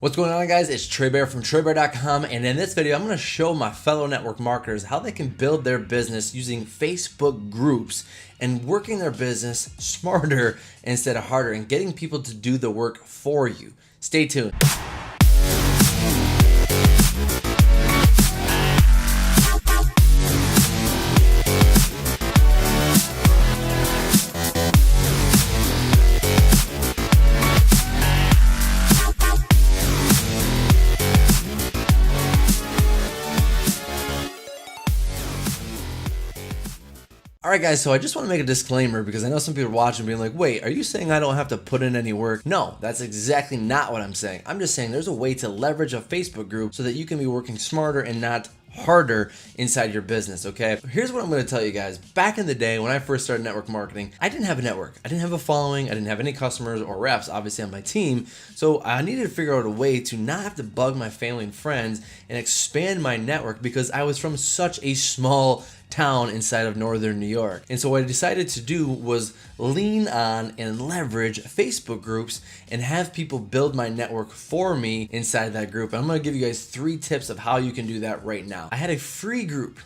What's going on, guys? It's Trey Bear from TreyBear.com, and in this video I'm going to show my fellow network marketers how they can build their business using Facebook groups and working their business smarter instead of harder and getting people to do the work for you. Stay tuned. Alright guys, so I just want to make a disclaimer because I know some people are watching being like, wait, are you saying I don't have to put in any work? No, that's exactly not what I'm saying. I'm just saying there's a way to leverage a Facebook group so that you can be working smarter and not harder inside your business, okay? Here's what I'm going to tell you guys. Back in the day when I first started network marketing, I didn't have a network. I didn't have a following. I didn't have any customers or reps, obviously, on my team. So I needed to figure out a way to not have to bug my family and friends and expand my network because I was from such a small town inside of northern New York. And so what I decided to do was lean on and leverage Facebook groups and have people build my network for me inside that group. And I'm going to give you guys 3 tips of how you can do that right now. I had a free group.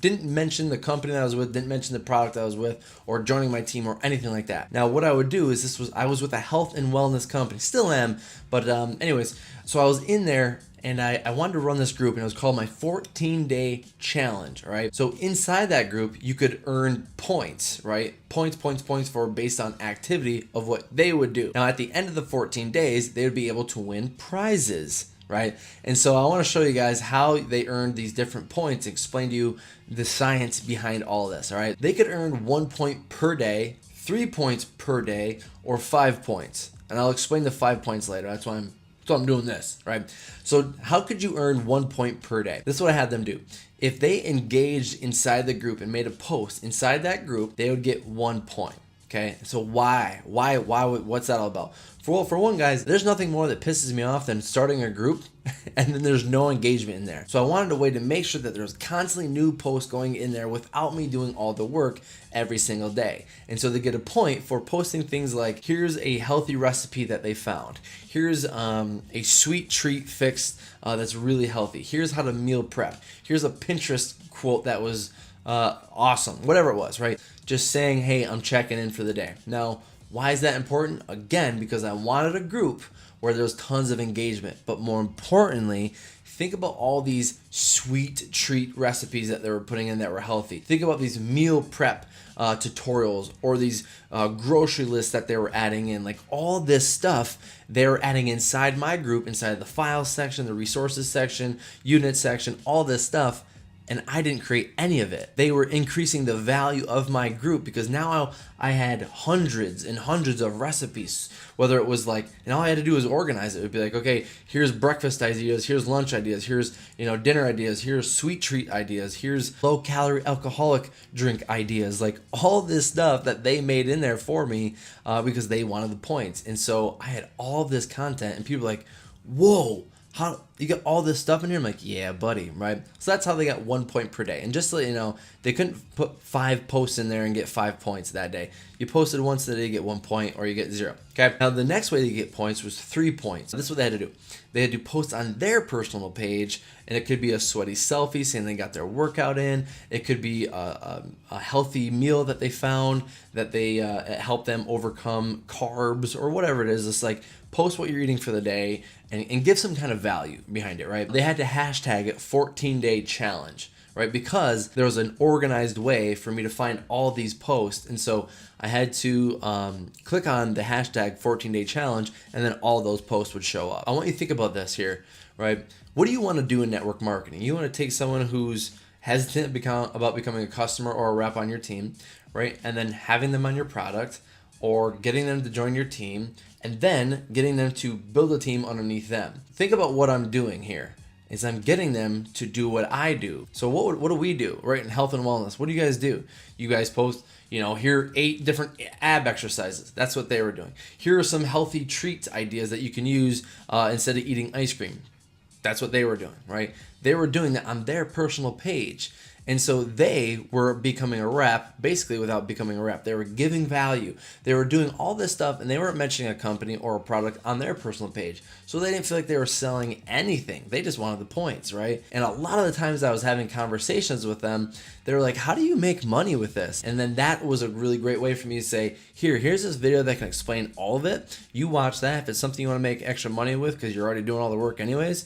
Didn't mention the company that I was with, didn't mention the product I was with, or joining my team or anything like that. Now what I would do is I was with a health and wellness company, still am, but anyways, so I was in there and I wanted to run this group, and it was called my 14-day challenge, right? So inside that group, you could earn points, right? Points for based on activity of what they would do. Now at the end of the 14 days, they would be able to win prizes, right? And so I want to show you guys how they earned these different points, explain to you the science behind all this, all right? They could earn 1 point per day, 3 points per day, or 5 points. And I'll explain the 5 points later. That's why I'm doing this, right? So how could you earn 1 point per day? This is what I had them do. If they engaged inside the group and made a post inside that group, they would get 1 point. Okay, so why? What's that all about? For one, guys, there's nothing more that pisses me off than starting a group and then there's no engagement in there. So I wanted a way to make sure that there's constantly new posts going in there without me doing all the work every single day. And so they get a point for posting things like, here's a healthy recipe that they found. Here's a sweet treat fix that's really healthy. Here's how to meal prep. Here's a Pinterest quote that was awesome, whatever it was, right? Just saying, hey, I'm checking in for the day. Now, why is that important? Again, because I wanted a group where there's tons of engagement, but more importantly, think about all these sweet treat recipes that they were putting in that were healthy. Think about these meal prep tutorials or these grocery lists that they were adding in. Like all this stuff they were adding inside my group, inside the files section, the resources section, unit section, all this stuff. And I didn't create any of it. They were increasing the value of my group because now I had hundreds and hundreds of recipes, whether it was like, and all I had to do was organize it. It would be like, okay, here's breakfast ideas, here's lunch ideas, here's dinner ideas, here's sweet treat ideas, here's low calorie alcoholic drink ideas, like all this stuff that they made in there for me because they wanted the points. And so I had all this content and people were like, whoa, how you got all this stuff in here? I'm like, yeah, buddy, right? So that's how they got 1 point per day. And just to let you know, they couldn't put 5 posts in there and get 5 points that day. You posted once a day, you get 1 point, or you get 0. Okay. Now the next way to get points was 3 points. This is what they had to do. They had to post on their personal page, and it could be a sweaty selfie saying they got their workout in. It could be a healthy meal that they found that they helped them overcome carbs or whatever it is. It's like post what you're eating for the day and give some kind of value behind it, right? They had to hashtag it 14-day challenge, right? Because there was an organized way for me to find all these posts. And so I had to click on the hashtag 14-day challenge, and then all those posts would show up. I want you to think about this here, right? What do you want to do in network marketing? You want to take someone who's hesitant about becoming a customer or a rep on your team, right? And then having them on your product or getting them to join your team and then getting them to build a team underneath them. Think about what I'm doing here. Is I'm getting them to do what I do. So what do we do, right? In health and wellness, what do you guys do? You guys post, here are 8 different ab exercises. That's what they were doing. Here are some healthy treats ideas that you can use instead of eating ice cream. That's what they were doing, right? They were doing that on their personal page. And so they were becoming a rep basically without becoming a rep. They were giving value. They were doing all this stuff, and they weren't mentioning a company or a product on their personal page. So they didn't feel like they were selling anything. They just wanted the points, right? And a lot of the times I was having conversations with them, they were like, how do you make money with this? And then that was a really great way for me to say, here's this video that can explain all of it. You watch that. If it's something you want to make extra money with because you're already doing all the work anyways,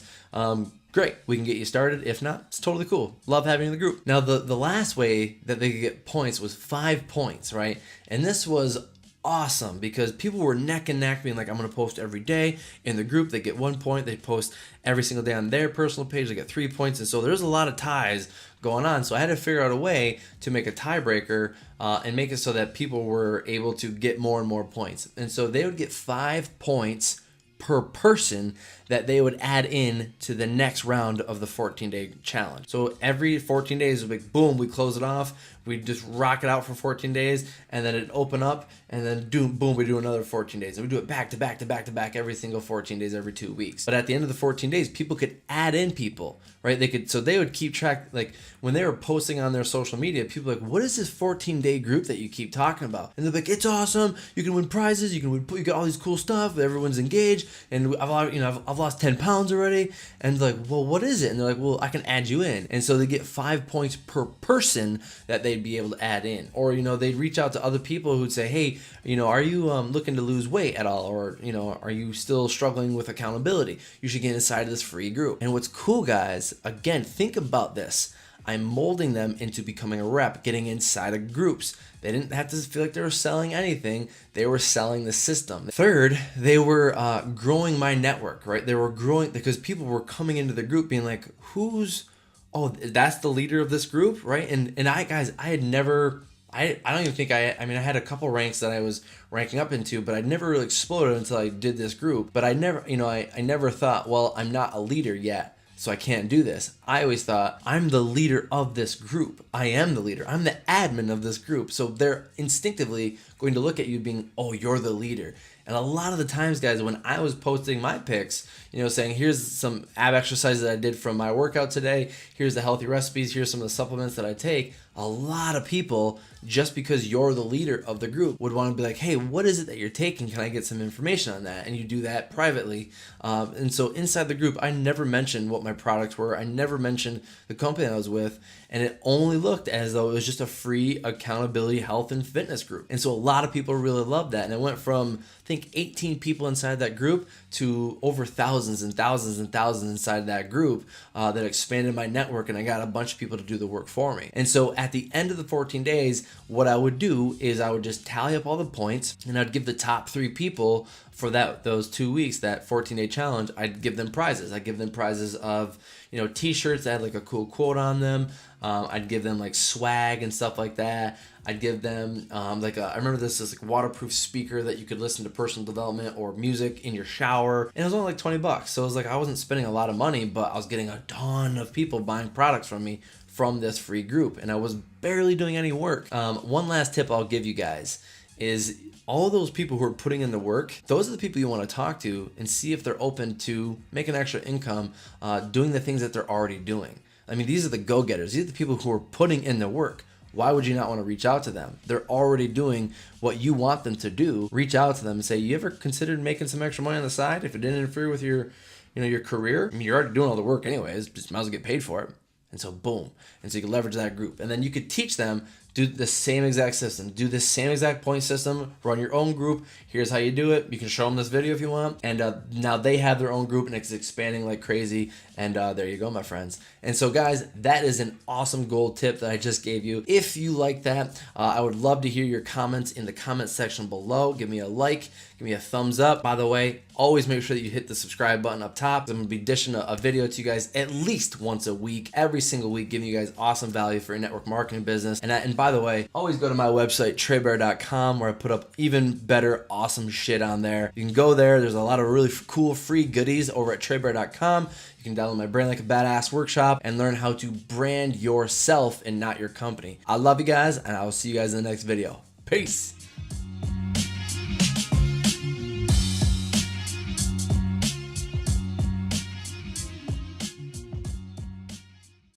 great, we can get you started. If not, it's totally cool. Love having you in the group. Now, the last way that they could get points was 5 points, right? And this was awesome because people were neck and neck being like, I'm going to post every day in the group. They get 1 point. They post every single day on their personal page. They get 3 points. And so there's a lot of ties going on. So I had to figure out a way to make a tiebreaker and make it so that people were able to get more and more points. And so they would get 5 points per person that they would add in to the next round of the 14-day challenge. So every 14 days, would be boom, we close it off. We just rock it out for 14 days, and then it'd open up, and then boom, we do another 14 days. And we do it back to back to back to back every single 14 days, every 2 weeks. But at the end of the 14 days, people could add in people, right? So they would keep track, like when they were posting on their social media, people were like, what is this 14-day group that you keep talking about? And they're like, it's awesome. You can win prizes. You get all these cool stuff. Everyone's engaged, and I've lost 10 pounds already. And like, well, what is it? And they're like, well, I can add you in. And so they get 5 points per person that they'd be able to add in. Or, they'd reach out to other people who'd say, hey, are you looking to lose weight at all? Or, are you still struggling with accountability? You should get inside of this free group. And what's cool, guys, again, think about this. I'm molding them into becoming a rep, getting inside of groups. They didn't have to feel like they were selling anything. They were selling the system. Third, they were growing my network, right? They were growing because people were coming into the group being like, that's the leader of this group, right? And I had never, I don't even think I had a couple ranks that I was ranking up into, but I never really exploded until I did this group. But I never, I never thought, well, I'm not a leader yet, so I can't do this. I always thought, I'm the leader of this group. I am the leader. I'm the admin of this group. So they're instinctively going to look at you being, oh, you're the leader. And a lot of the times, guys, when I was posting my pics, saying, here's some ab exercises that I did from my workout today, here's the healthy recipes, here's some of the supplements that I take, a lot of people, just because you're the leader of the group, would want to be like, hey, what is it that you're taking? Can I get some information on that? And you do that privately. And so inside the group, I never mentioned what my products were. I never mentioned the company I was with. And it only looked as though it was just a free accountability, health, and fitness group. And so a lot of people really loved that. And it went from, I think, 18 people inside that group to over thousands and thousands and thousands inside that group that expanded my network. And I got a bunch of people to do the work for me. And so at the end of the 14 days, what I would do is I would just tally up all the points, and I'd give the top 3 people for those 2 weeks, that 14-day challenge, I'd give them prizes. I'd give them prizes of, t-shirts that had like a cool quote on them. I'd give them like swag and stuff like that. I'd give them I remember this like waterproof speaker that you could listen to personal development or music in your shower. And it was only like $20. So it was like, I wasn't spending a lot of money, but I was getting a ton of people buying products from me from this free group. And I was barely doing any work. One last tip I'll give you guys is all those people who are putting in the work, those are the people you want to talk to and see if they're open to making extra income, doing the things that they're already doing. I mean, these are the go-getters. These are the people who are putting in the work. Why would you not want to reach out to them? They're already doing what you want them to do. Reach out to them and say, you ever considered making some extra money on the side if it didn't interfere with your career? I mean, you're already doing all the work anyways. Just might as well get paid for it. And so boom. And so you can leverage that group. And then you could teach them, do the same exact system, do the same exact point system, run your own group. Here's how you do it. You can show them this video if you want. And now they have their own group and it's expanding like crazy. And there you go, my friends. And so guys, that is an awesome gold tip that I just gave you. If you like that, I would love to hear your comments in the comment section below. Give me a like, give me a thumbs up. By the way, always make sure that you hit the subscribe button up top. I'm gonna be dishing a video to you guys at least once a week, every single week, giving you guys awesome value for your network marketing business. And by the way, always go to my website, TreyBear.com, where I put up even better, awesome shit on there. You can go there. There's a lot of really cool free goodies over at TreyBear.com. You can download my Brand Like a Badass workshop and learn how to brand yourself and not your company. I love you guys, and I will see you guys in the next video. Peace.